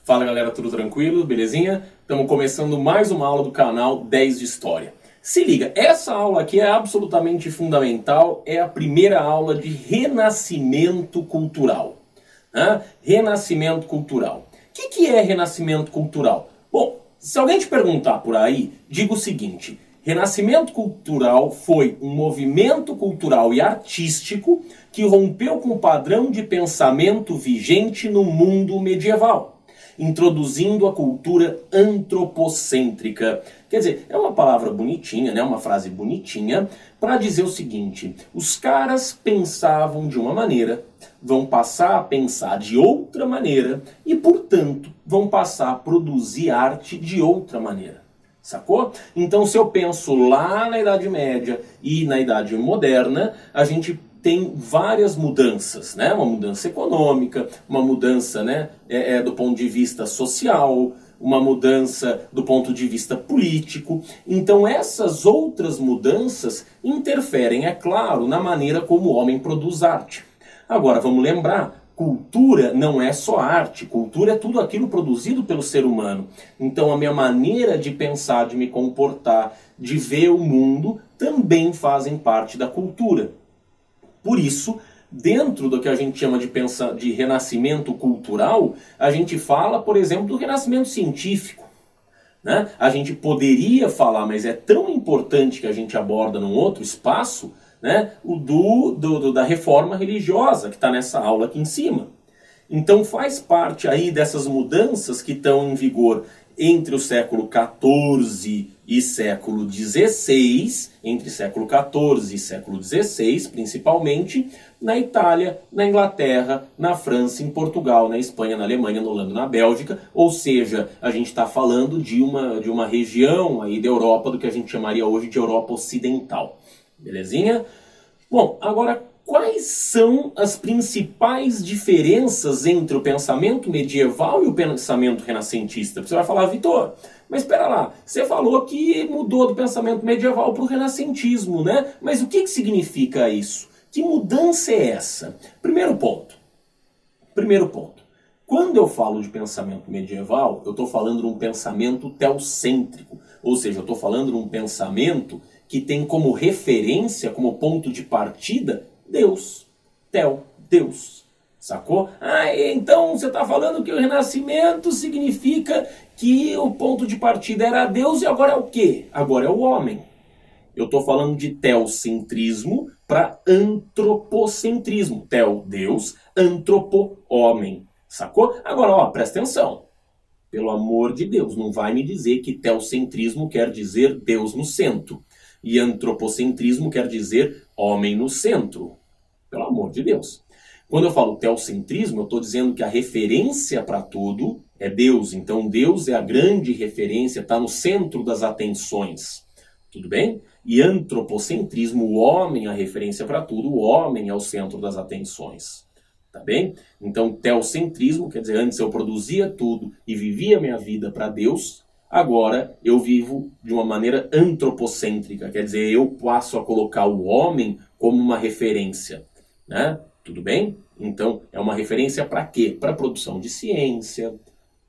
Fala galera, tudo tranquilo? Belezinha? Estamos começando mais uma aula do canal 10 de História. Se liga, essa aula aqui é absolutamente fundamental, é a primeira aula de renascimento cultural. Renascimento cultural. O que é renascimento cultural? Bom, se alguém te perguntar por aí, diga o seguinte: renascimento cultural foi um movimento cultural e artístico que rompeu com o padrão de pensamento vigente no mundo medieval, introduzindo a cultura antropocêntrica. Quer dizer, é uma palavra bonitinha, né? Uma frase bonitinha para dizer o seguinte: os caras pensavam de uma maneira, vão passar a pensar de outra maneira e, portanto, vão passar a produzir arte de outra maneira. Sacou? Então, se eu penso lá na Idade Média e na Idade Moderna, a gente tem várias mudanças, né? Uma mudança econômica, uma mudança, né, do ponto de vista social, uma mudança do ponto de vista político. Então essas outras mudanças interferem, é claro, na maneira como o homem produz arte. Agora, vamos lembrar, cultura não é só arte, cultura é tudo aquilo produzido pelo ser humano. Então a minha maneira de pensar, de me comportar, de ver o mundo, também fazem parte da cultura. Por isso, dentro do que a gente chama de renascimento cultural, a gente fala, por exemplo, do renascimento científico. Né? A gente poderia falar, mas é tão importante que a gente aborda num outro espaço, né? Da reforma religiosa, que está nessa aula aqui em cima. Então faz parte aí dessas mudanças que estão em vigor entre o século XIV e século XVI, entre século XIV e século XVI, principalmente, na Itália, na Inglaterra, na França, em Portugal, na Espanha, na Alemanha, na Holanda, na Bélgica. Ou seja, a gente está falando de uma região aí da Europa, do que a gente chamaria hoje de Europa Ocidental. Belezinha? Bom, agora, quais são as principais diferenças entre o pensamento medieval e o pensamento renascentista? Você vai falar, Vitor, mas espera lá, você falou que mudou do pensamento medieval para o renascentismo, né? Mas o que significa isso? Que mudança é essa? Primeiro ponto. Quando eu falo de pensamento medieval, eu estou falando de um pensamento teocêntrico. Ou seja, eu estou falando de um pensamento que tem como referência, como ponto de partida, Deus. Deus. Sacou? Então você está falando que o renascimento significa que o ponto de partida era Deus e agora é o quê? Agora é o homem. Eu estou falando de teocentrismo para antropocentrismo. Teo, Deus, antropo, homem. Sacou? Agora, presta atenção. Pelo amor de Deus, não vai me dizer que teocentrismo quer dizer Deus no centro. E antropocentrismo quer dizer homem no centro. Pelo amor de Deus. Quando eu falo teocentrismo, eu estou dizendo que a referência para tudo é Deus. Então Deus é a grande referência, está no centro das atenções. Tudo bem? E antropocentrismo, o homem é a referência para tudo, o homem é o centro das atenções. Tá bem? Então teocentrismo quer dizer, antes eu produzia tudo e vivia minha vida para Deus. Agora eu vivo de uma maneira antropocêntrica, quer dizer, eu passo a colocar o homem como uma referência, né? Tudo bem? Então é uma referência para quê? Para a produção de ciência,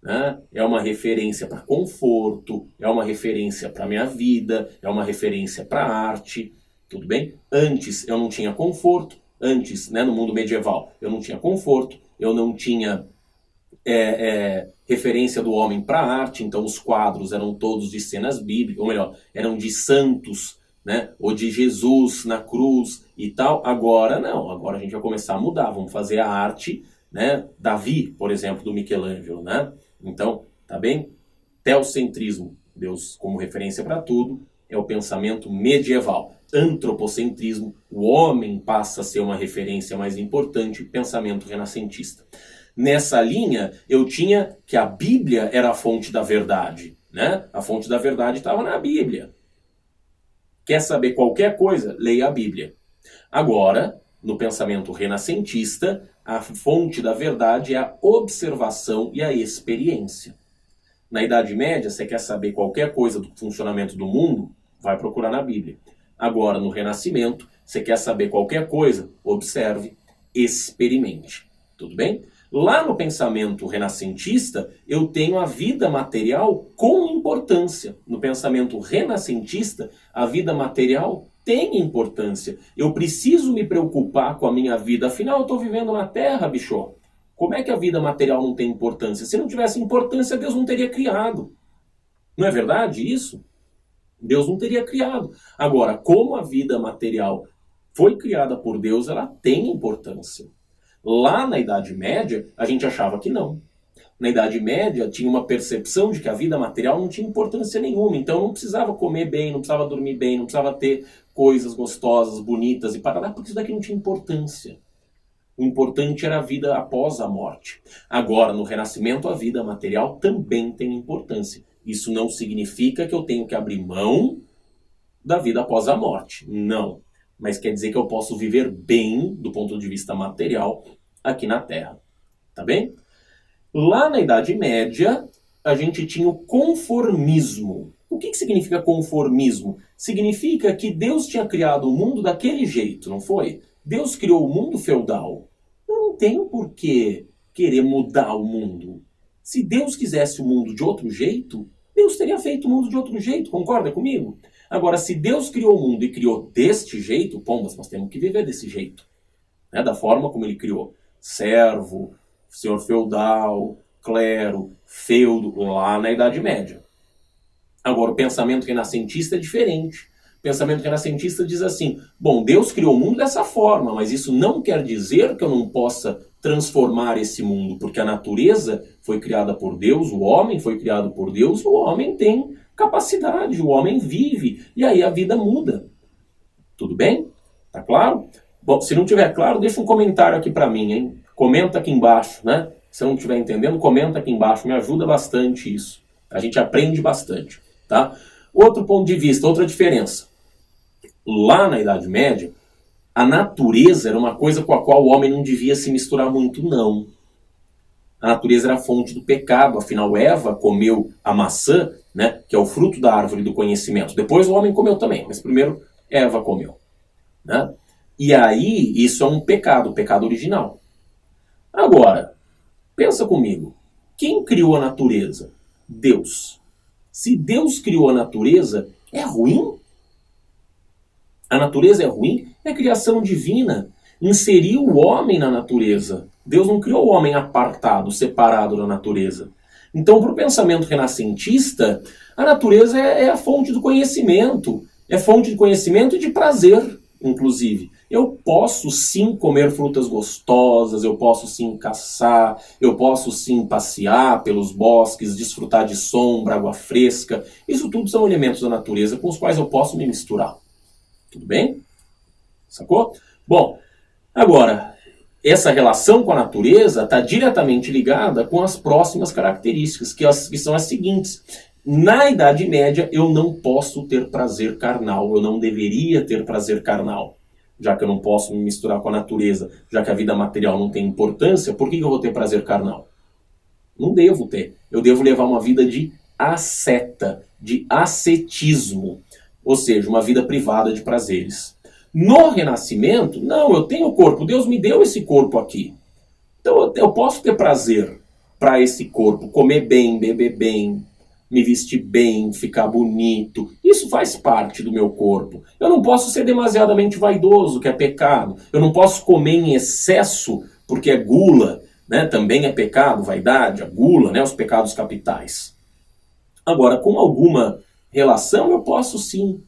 né? É uma referência para conforto, é uma referência para a minha vida, é uma referência para a arte, tudo bem? Antes eu não tinha conforto, antes, né, no mundo medieval, eu não tinha conforto, eu não tinha referência do homem para a arte, então os quadros eram todos de cenas bíblicas, ou melhor, eram de santos, né, ou de Jesus na cruz e tal. Agora não, agora a gente vai começar a mudar, vamos fazer a arte, né, Davi, por exemplo, do Michelangelo, né? Então, tá bem? Teocentrismo, Deus como referência para tudo, é o pensamento medieval. Antropocentrismo, o homem passa a ser uma referência mais importante, pensamento renascentista. Nessa linha, eu tinha que a Bíblia era a fonte da verdade, né? A fonte da verdade estava na Bíblia. Quer saber qualquer coisa? Leia a Bíblia. Agora, no pensamento renascentista, a fonte da verdade é a observação e a experiência. Na Idade Média, você quer saber qualquer coisa do funcionamento do mundo? Vai procurar na Bíblia. Agora, no Renascimento, você quer saber qualquer coisa? Observe, experimente. Tudo bem? Lá no pensamento renascentista, eu tenho a vida material com importância. No pensamento renascentista, a vida material tem importância. Eu preciso me preocupar com a minha vida. Afinal, eu estou vivendo na Terra, bicho. Como é que a vida material não tem importância? Se não tivesse importância, Deus não teria criado. Não é verdade isso? Deus não teria criado. Agora, como a vida material foi criada por Deus, ela tem importância. Lá na Idade Média, a gente achava que não. Na Idade Média, tinha uma percepção de que a vida material não tinha importância nenhuma. Então, não precisava comer bem, não precisava dormir bem, não precisava ter coisas gostosas, bonitas e parará, porque isso daqui não tinha importância. O importante era a vida após a morte. Agora, no Renascimento, a vida material também tem importância. Isso não significa que eu tenho que abrir mão da vida após a morte. Não. Mas quer dizer que eu posso viver bem, do ponto de vista material, aqui na Terra. Tá bem? Lá na Idade Média, a gente tinha o conformismo. O que significa conformismo? Significa que Deus tinha criado o mundo daquele jeito, não foi? Deus criou o mundo feudal. Eu não tenho por que querer mudar o mundo. Se Deus quisesse o mundo de outro jeito, Deus teria feito o mundo de outro jeito, concorda comigo? Agora, se Deus criou o mundo e criou deste jeito, pombas, nós temos que viver desse jeito. Né? Da forma como ele criou. Servo, senhor feudal, clero, feudo, lá na Idade Média. Agora, o pensamento renascentista é diferente. O pensamento renascentista diz assim, bom, Deus criou o mundo dessa forma, mas isso não quer dizer que eu não possa transformar esse mundo, porque a natureza foi criada por Deus, o homem foi criado por Deus, o homem tem capacidade, o homem vive, e aí a vida muda. Tudo bem? Tá claro? Bom, se não tiver claro, deixa um comentário aqui para mim, hein? Comenta aqui embaixo, né? Se eu não estiver entendendo, comenta aqui embaixo, me ajuda bastante isso. A gente aprende bastante, tá? Outro ponto de vista, outra diferença. Lá na Idade Média, a natureza era uma coisa com a qual o homem não devia se misturar muito, não. A natureza era a fonte do pecado, afinal Eva comeu a maçã, né, que é o fruto da árvore do conhecimento. Depois o homem comeu também, mas primeiro Eva comeu. Né? E aí isso é um pecado, o pecado original. Agora, pensa comigo, quem criou a natureza? Deus. Se Deus criou a natureza, é ruim? A natureza é ruim? É criação divina. Inseriu o homem na natureza. Deus não criou o homem apartado, separado da natureza. Então, para o pensamento renascentista, a natureza é a fonte do conhecimento. É fonte de conhecimento e de prazer, inclusive. Eu posso sim comer frutas gostosas, eu posso sim caçar, eu posso sim passear pelos bosques, desfrutar de sombra, água fresca. Isso tudo são elementos da natureza com os quais eu posso me misturar. Tudo bem? Sacou? Bom, agora, essa relação com a natureza está diretamente ligada com as próximas características, que são as seguintes. Na Idade Média, eu não posso ter prazer carnal, eu não deveria ter prazer carnal. Já que eu não posso me misturar com a natureza, já que a vida material não tem importância, por que eu vou ter prazer carnal? Não devo ter. Eu devo levar uma vida de asceta, de ascetismo, ou seja, uma vida privada de prazeres. No Renascimento, não, eu tenho o corpo, Deus me deu esse corpo aqui. Então eu posso ter prazer para esse corpo, comer bem, beber bem, me vestir bem, ficar bonito. Isso faz parte do meu corpo. Eu não posso ser demasiadamente vaidoso, que é pecado. Eu não posso comer em excesso, porque é gula, né? Também é pecado, vaidade, a gula, né? Os pecados capitais. Agora, com alguma relação, eu posso sim.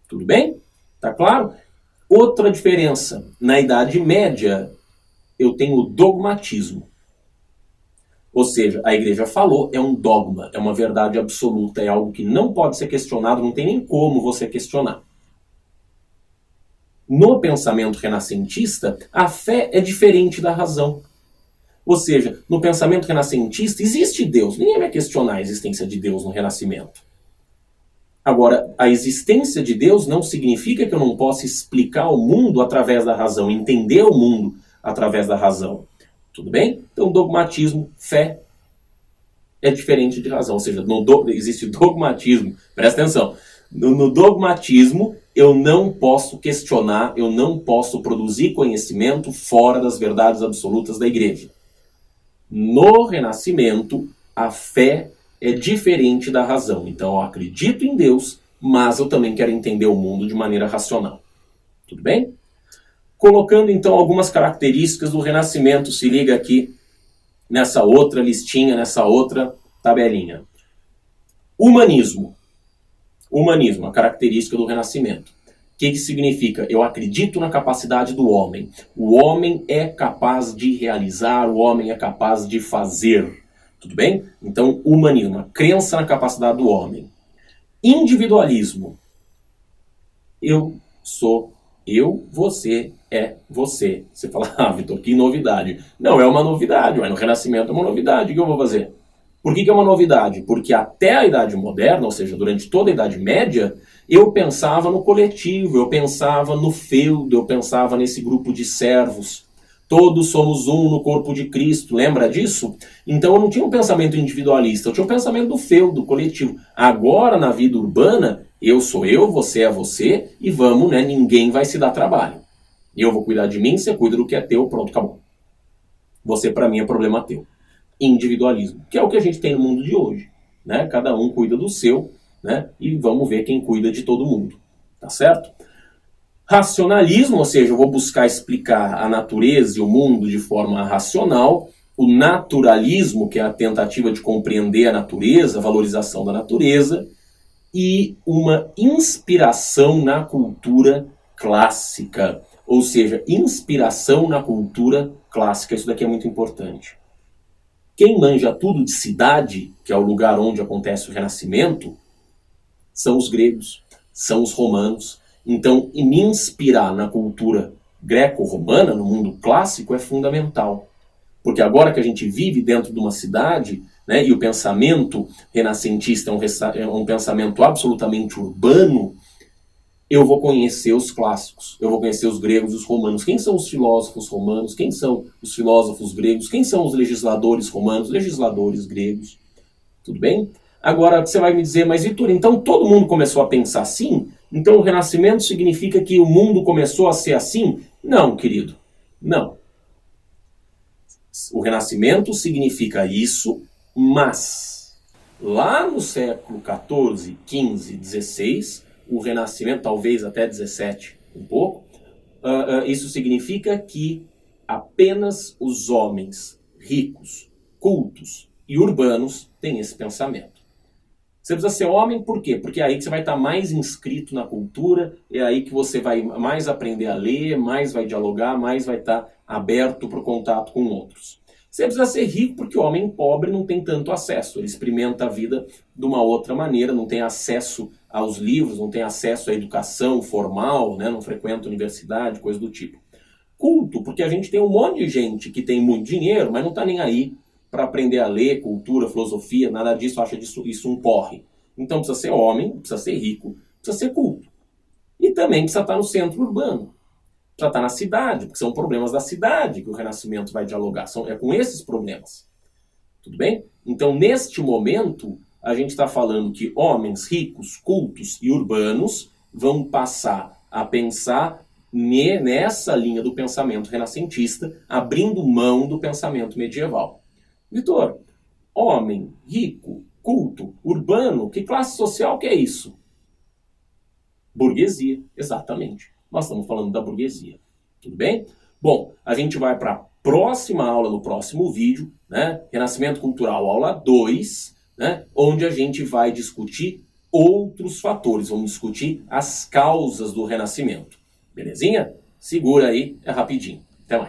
Tudo bem? Tá claro? Outra diferença. Na Idade Média, eu tenho o dogmatismo. Ou seja, a igreja falou, é um dogma, é uma verdade absoluta, é algo que não pode ser questionado, não tem nem como você questionar. No pensamento renascentista, a fé é diferente da razão. Ou seja, no pensamento renascentista, existe Deus. Ninguém vai questionar a existência de Deus no Renascimento. Agora, a existência de Deus não significa que eu não possa explicar o mundo através da razão, entender o mundo através da razão. Tudo bem? Então, dogmatismo, fé, é diferente de razão. Ou seja, existe dogmatismo. Presta atenção. No dogmatismo, eu não posso questionar, eu não posso produzir conhecimento fora das verdades absolutas da igreja. No Renascimento, a fé é diferente da razão. Então eu acredito em Deus, mas eu também quero entender o mundo de maneira racional. Tudo bem? Colocando então algumas características do Renascimento, se liga aqui nessa outra listinha, nessa outra tabelinha. Humanismo. Humanismo, a característica do Renascimento. O que significa? Eu acredito na capacidade do homem. O homem é capaz de realizar, o homem é capaz de fazer. Tudo bem? Então, humanismo, a crença na capacidade do homem. Individualismo. Eu sou eu, você é você. Você fala, Vitor, que novidade. Não é uma novidade, mas no Renascimento é uma novidade. O que eu vou fazer? Por que é uma novidade? Porque até a Idade Moderna, ou seja, durante toda a Idade Média, eu pensava no coletivo, eu pensava no feudo, eu pensava nesse grupo de servos. Todos somos um no corpo de Cristo, lembra disso? Então eu não tinha um pensamento individualista, eu tinha um pensamento do feudo, coletivo. Agora, na vida urbana, eu sou eu, você é você, e vamos, né? Ninguém vai se dar trabalho. Eu vou cuidar de mim, você cuida do que é teu, pronto, acabou. Você, para mim, é problema teu. Individualismo, que é o que a gente tem no mundo de hoje, né? Cada um cuida do seu, né? E vamos ver quem cuida de todo mundo, tá certo? Racionalismo, ou seja, eu vou buscar explicar a natureza e o mundo de forma racional. O naturalismo, que é a tentativa de compreender a natureza, a valorização da natureza. E uma inspiração na cultura clássica, ou seja, inspiração na cultura clássica. Isso daqui é muito importante. Quem manja tudo de cidade, que é o lugar onde acontece o Renascimento, são os gregos, são os romanos. Então, me inspirar na cultura greco-romana, no mundo clássico, é fundamental. Porque agora que a gente vive dentro de uma cidade, né, e o pensamento renascentista é um pensamento absolutamente urbano, eu vou conhecer os clássicos, eu vou conhecer os gregos e os romanos. Quem são os filósofos romanos? Quem são os filósofos gregos? Quem são os legisladores romanos? Legisladores gregos. Tudo bem? Agora você vai me dizer, mas Vitor, então todo mundo começou a pensar assim? Então o Renascimento significa que o mundo começou a ser assim? Não, querido, não. O Renascimento significa isso, mas lá no século XIV, XV, XVI, o Renascimento, talvez até 17, um pouco, isso significa que apenas os homens ricos, cultos e urbanos têm esse pensamento. Você precisa ser homem por quê? Porque é aí que você vai estar mais inscrito na cultura, é aí que você vai mais aprender a ler, mais vai dialogar, mais vai estar aberto para o contato com outros. Você precisa ser rico porque o homem pobre não tem tanto acesso, ele experimenta a vida de uma outra maneira, não tem acesso aos livros, não tem acesso à educação formal, né? Não frequenta universidade, coisa do tipo. Culto, porque a gente tem um monte de gente que tem muito dinheiro, mas não está nem aí para aprender a ler, cultura, filosofia, nada disso, acha isso um porre. Então precisa ser homem, precisa ser rico, precisa ser culto. E também precisa estar no centro urbano. Precisa estar na cidade, porque são problemas da cidade que o Renascimento vai dialogar. É com esses problemas. Tudo bem? Então, neste momento, a gente está falando que homens ricos, cultos e urbanos vão passar a pensar nessa linha do pensamento renascentista, abrindo mão do pensamento medieval. Vitor, homem, rico, culto, urbano, que classe social que é isso? Burguesia, exatamente. Nós estamos falando da burguesia. Tudo bem? Bom, a gente vai para a próxima aula, no próximo vídeo, né? Renascimento Cultural, aula 2, né? Onde a gente vai discutir outros fatores. Vamos discutir as causas do Renascimento. Belezinha? Segura aí, é rapidinho. Até mais.